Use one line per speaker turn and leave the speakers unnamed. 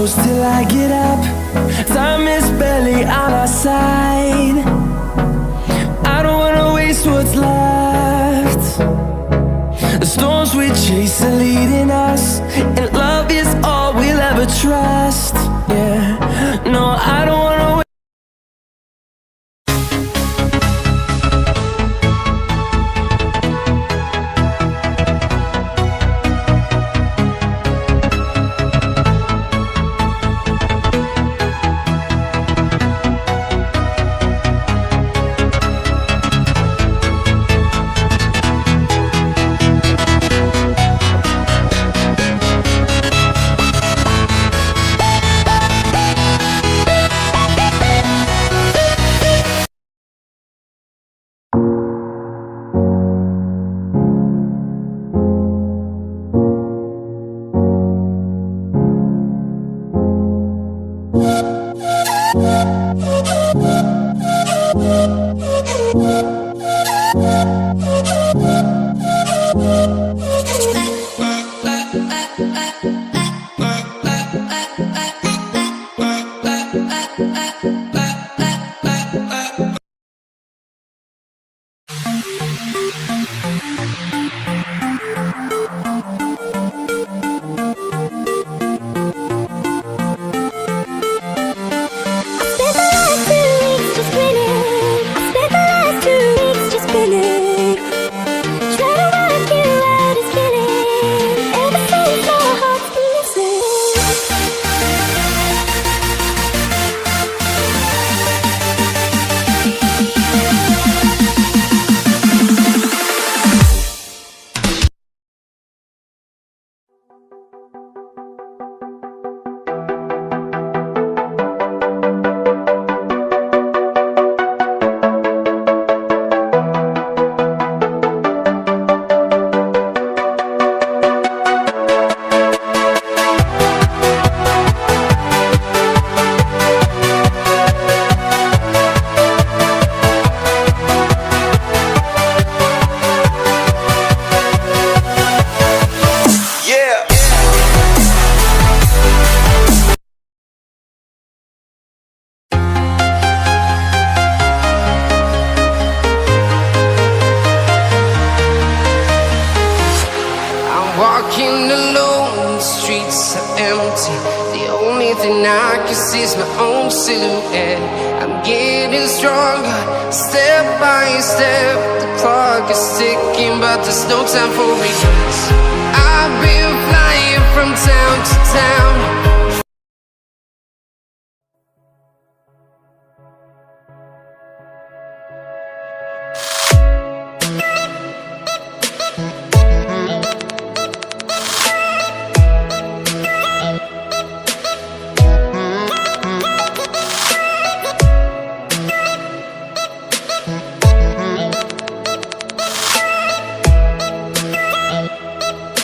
close till I get up. Time is barely on our side. I don't wanna waste what's left. The storms we chase are leading us, and love is all we'll ever trust. Yeah, no, I don't wanna wait.
Walking alone, the streets are empty. The only thing I can see is my own silhouette. I'm getting stronger, step by step. The clock is ticking, but there's no time for regrets. I've been flying from town to town,